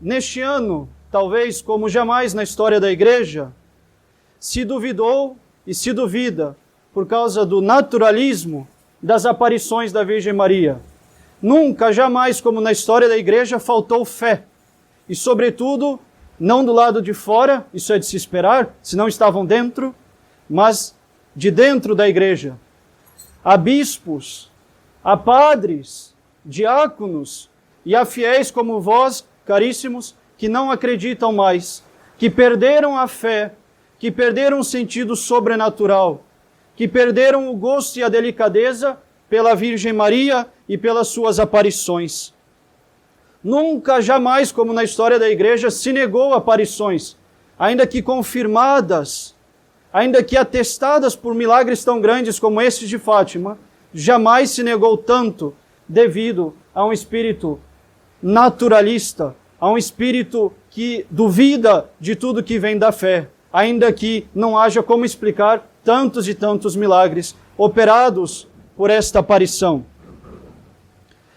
neste ano, talvez como jamais na história da igreja, se duvidou e se duvida por causa do naturalismo das aparições da Virgem Maria. Nunca, jamais, como na história da igreja, faltou fé. E, sobretudo, não do lado de fora, isso é de se esperar, se não estavam dentro, mas de dentro da igreja. Há bispos, há padres, diáconos e há fiéis como vós, caríssimos, que não acreditam mais, que perderam a fé, que perderam o sentido sobrenatural, que perderam o gosto e a delicadeza pela Virgem Maria e pelas suas aparições. Nunca, jamais, como na história da igreja, se negou aparições, ainda que confirmadas, ainda que atestadas por milagres tão grandes como esses de Fátima, jamais se negou tanto devido a um espírito naturalista, a um espírito que duvida de tudo que vem da fé, ainda que não haja como explicar tantos e tantos milagres operados por esta aparição.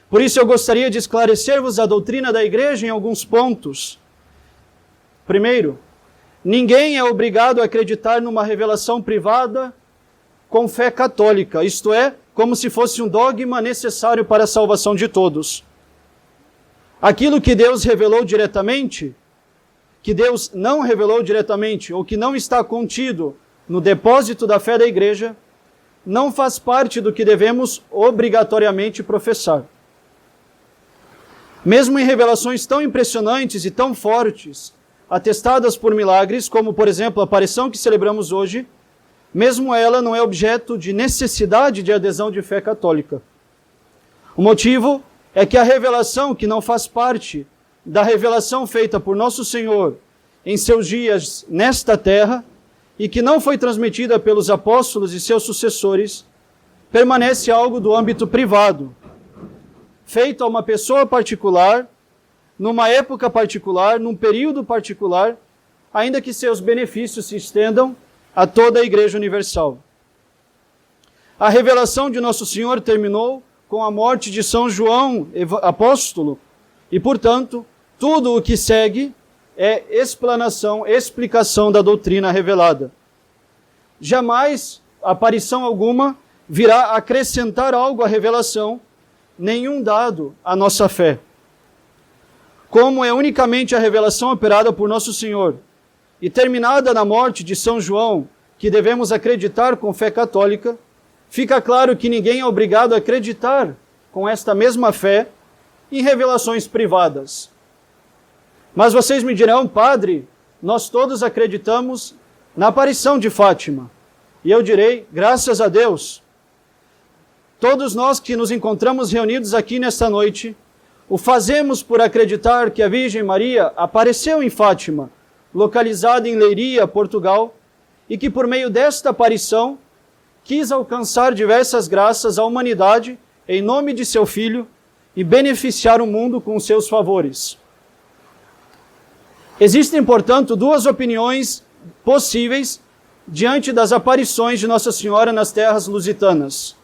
Por isso eu gostaria de esclarecer-vos a doutrina da igreja em alguns pontos. Primeiro, ninguém é obrigado a acreditar numa revelação privada com fé católica, isto é, como se fosse um dogma necessário para a salvação de todos. Aquilo que Deus revelou diretamente, que Deus não revelou diretamente, ou que não está contido no depósito da fé da igreja, não faz parte do que devemos obrigatoriamente professar. Mesmo em revelações tão impressionantes e tão fortes, atestadas por milagres, como por exemplo a aparição que celebramos hoje, mesmo ela não é objeto de necessidade de adesão de fé católica. O motivo é que a revelação que não faz parte da revelação feita por Nosso Senhor em seus dias nesta terra e que não foi transmitida pelos apóstolos e seus sucessores, permanece algo do âmbito privado, feito a uma pessoa particular, numa época particular, num período particular, ainda que seus benefícios se estendam a toda a Igreja Universal. A revelação de Nosso Senhor terminou com a morte de São João, apóstolo, e, portanto, tudo o que segue é explicação da doutrina revelada. Jamais aparição alguma virá acrescentar algo à revelação, nenhum dado à nossa fé. Como é unicamente a revelação operada por Nosso Senhor e terminada na morte de São João, que devemos acreditar com fé católica, fica claro que ninguém é obrigado a acreditar com esta mesma fé em revelações privadas. Mas vocês me dirão, padre, nós todos acreditamos na aparição de Fátima. E eu direi, graças a Deus, todos nós que nos encontramos reunidos aqui nesta noite, o fazemos por acreditar que a Virgem Maria apareceu em Fátima, localizada em Leiria, Portugal, e que por meio desta aparição quis alcançar diversas graças à humanidade em nome de seu Filho e beneficiar o mundo com seus favores. Existem, portanto, duas opiniões possíveis diante das aparições de Nossa Senhora nas terras lusitanas.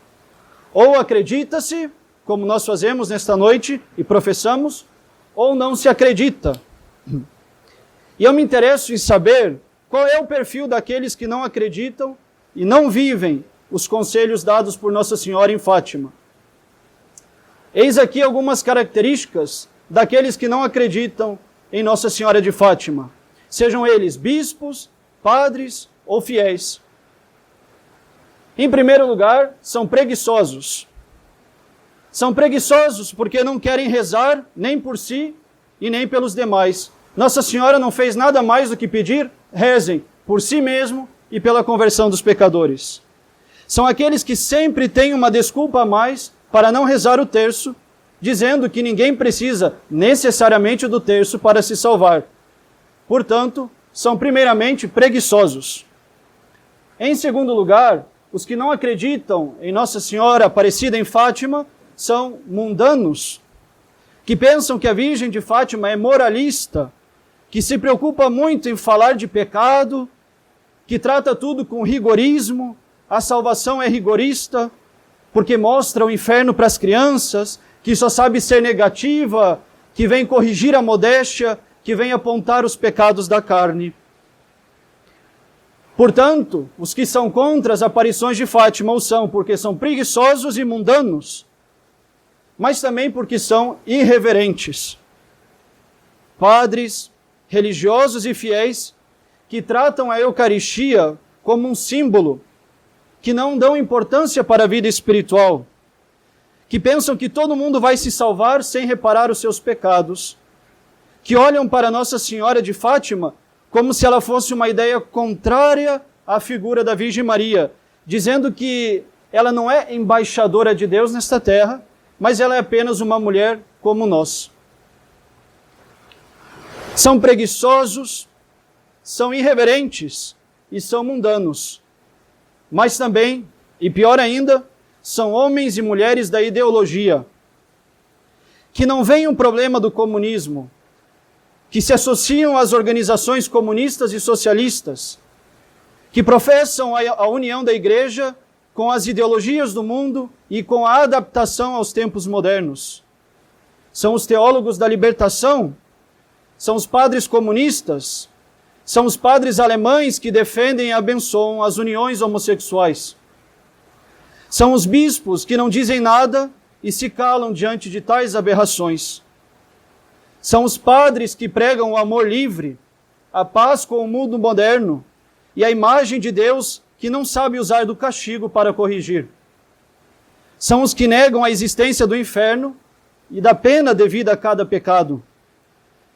Ou acredita-se, como nós fazemos nesta noite e professamos, ou não se acredita. E eu me interesso em saber qual é o perfil daqueles que não acreditam e não vivem os conselhos dados por Nossa Senhora em Fátima. Eis aqui algumas características daqueles que não acreditam em Nossa Senhora de Fátima, sejam eles bispos, padres ou fiéis. Em primeiro lugar, são preguiçosos. São preguiçosos porque não querem rezar nem por si e nem pelos demais. Nossa Senhora não fez nada mais do que pedir, rezem por si mesmo e pela conversão dos pecadores. São aqueles que sempre têm uma desculpa a mais para não rezar o terço, dizendo que ninguém precisa necessariamente do terço para se salvar. Portanto, são primeiramente preguiçosos. Em segundo lugar, os que não acreditam em Nossa Senhora aparecida em Fátima são mundanos, que pensam que a Virgem de Fátima é moralista, que se preocupa muito em falar de pecado, que trata tudo com rigorismo, a salvação é rigorista, porque mostra o inferno para as crianças, que só sabe ser negativa, que vem corrigir a modéstia, que vem apontar os pecados da carne. Portanto, os que são contra as aparições de Fátima o são porque são preguiçosos e mundanos, mas também porque são irreverentes. Padres, religiosos e fiéis que tratam a Eucaristia como um símbolo, que não dão importância para a vida espiritual, que pensam que todo mundo vai se salvar sem reparar os seus pecados, que olham para Nossa Senhora de Fátima como se ela fosse uma ideia contrária à figura da Virgem Maria, dizendo que ela não é embaixadora de Deus nesta terra, mas ela é apenas uma mulher como nós. São preguiçosos, são irreverentes e são mundanos, mas também, e pior ainda, são homens e mulheres da ideologia, que não veem o problema do comunismo, que se associam às organizações comunistas e socialistas, que professam a união da igreja com as ideologias do mundo e com a adaptação aos tempos modernos. São os teólogos da libertação, são os padres comunistas, são os padres alemães que defendem e abençoam as uniões homossexuais. São os bispos que não dizem nada e se calam diante de tais aberrações. São os padres que pregam o amor livre, a paz com o mundo moderno e a imagem de Deus que não sabe usar do castigo para corrigir. São os que negam a existência do inferno e da pena devida a cada pecado.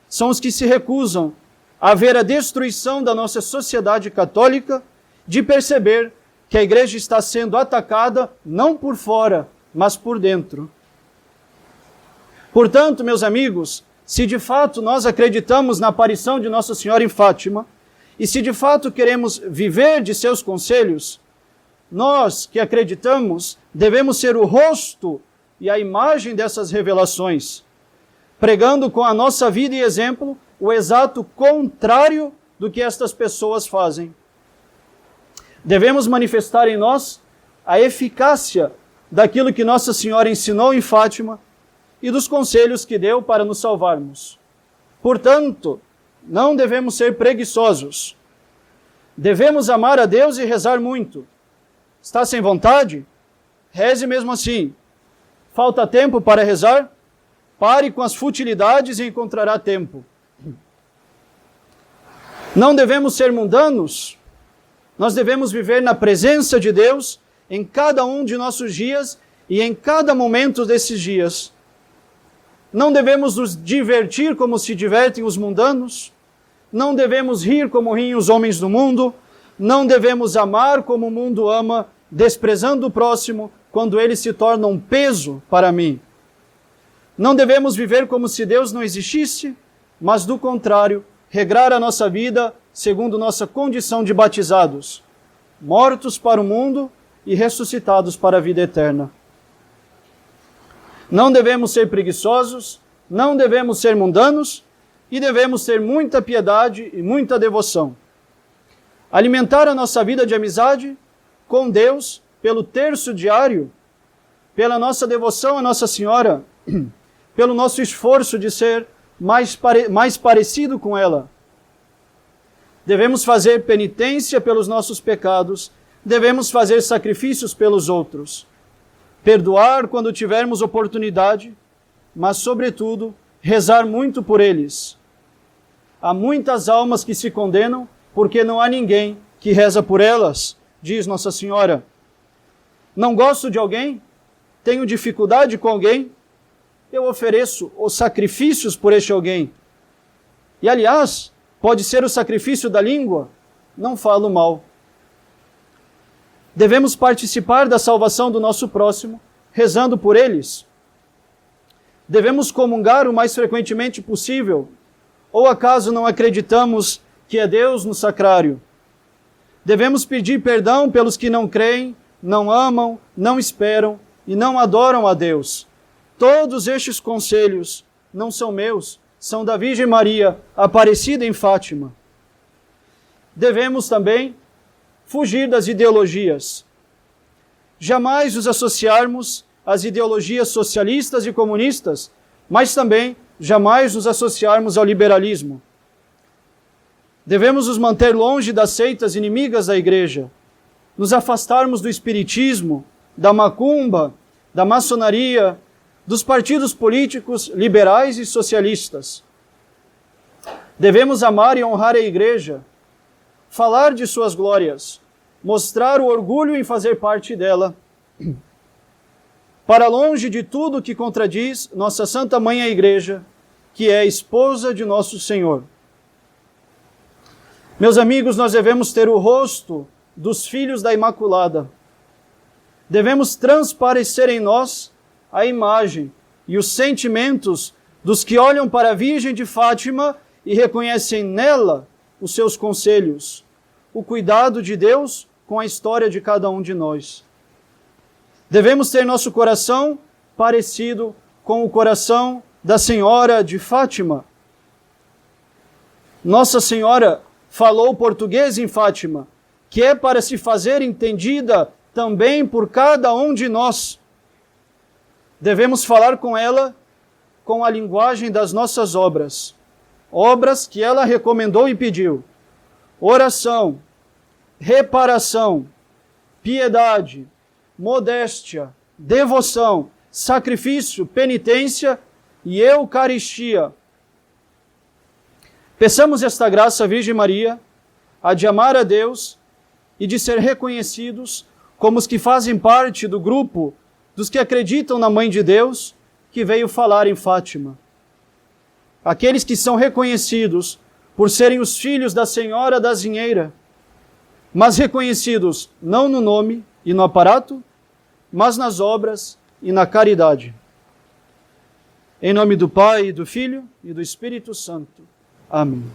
São os que se recusam a ver a destruição da nossa sociedade católica, de perceber que a igreja está sendo atacada não por fora, mas por dentro. Portanto, meus amigos, se de fato nós acreditamos na aparição de Nossa Senhora em Fátima, e se de fato queremos viver de seus conselhos, nós que acreditamos devemos ser o rosto e a imagem dessas revelações, pregando com a nossa vida e exemplo o exato contrário do que estas pessoas fazem. Devemos manifestar em nós a eficácia daquilo que Nossa Senhora ensinou em Fátima e dos conselhos que deu para nos salvarmos. Portanto, não devemos ser preguiçosos. Devemos amar a Deus e rezar muito. Está sem vontade? Reze mesmo assim. Falta tempo para rezar? Pare com as futilidades e encontrará tempo. Não devemos ser mundanos. Nós devemos viver na presença de Deus em cada um de nossos dias e em cada momento desses dias. Não devemos nos divertir como se divertem os mundanos. Não devemos rir como riem os homens do mundo. Não devemos amar como o mundo ama, desprezando o próximo quando ele se torna um peso para mim. Não devemos viver como se Deus não existisse, mas do contrário, regrar a nossa vida segundo nossa condição de batizados, mortos para o mundo e ressuscitados para a vida eterna. Não devemos ser preguiçosos, não devemos ser mundanos e devemos ter muita piedade e muita devoção. Alimentar a nossa vida de amizade com Deus pelo terço diário, pela nossa devoção a Nossa Senhora, pelo nosso esforço de ser mais parecido com ela. Devemos fazer penitência pelos nossos pecados, devemos fazer sacrifícios pelos outros, perdoar quando tivermos oportunidade, mas, sobretudo, rezar muito por eles. Há muitas almas que se condenam porque não há ninguém que reza por elas, diz Nossa Senhora. Não gosto de alguém? Tenho dificuldade com alguém? Eu ofereço os sacrifícios por este alguém. E, aliás, pode ser o sacrifício da língua, não falo mal. Devemos participar da salvação do nosso próximo, rezando por eles. Devemos comungar o mais frequentemente possível, ou acaso não acreditamos que é Deus no sacrário? Devemos pedir perdão pelos que não creem, não amam, não esperam e não adoram a Deus. Todos estes conselhos não são meus, são da Virgem Maria, aparecida em Fátima. Devemos também fugir das ideologias. Jamais nos associarmos às ideologias socialistas e comunistas, mas também jamais nos associarmos ao liberalismo. Devemos nos manter longe das seitas inimigas da igreja, nos afastarmos do espiritismo, da macumba, da maçonaria, dos partidos políticos liberais e socialistas. Devemos amar e honrar a igreja, falar de suas glórias, mostrar o orgulho em fazer parte dela. Para longe de tudo que contradiz nossa Santa Mãe, a Igreja, que é a esposa de nosso Senhor. Meus amigos, nós devemos ter o rosto dos filhos da Imaculada. Devemos transparecer em nós a imagem e os sentimentos dos que olham para a Virgem de Fátima e reconhecem nela os seus conselhos, o cuidado de Deus com a história de cada um de nós. Devemos ter nosso coração parecido com o coração da Senhora de Fátima. Nossa Senhora falou português em Fátima, que é para se fazer entendida também por cada um de nós. Devemos falar com ela com a linguagem das nossas obras, obras que ela recomendou e pediu: oração, reparação, piedade, modéstia, devoção, sacrifício, penitência e Eucaristia. Peçamos esta graça à Virgem Maria, a de amar a Deus e de ser reconhecidos como os que fazem parte do grupo dos que acreditam na Mãe de Deus, que veio falar em Fátima. Aqueles que são reconhecidos por serem os filhos da Senhora da Azinheira, mas reconhecidos não no nome e no aparato, mas nas obras e na caridade. Em nome do Pai, do Filho e do Espírito Santo. Amém.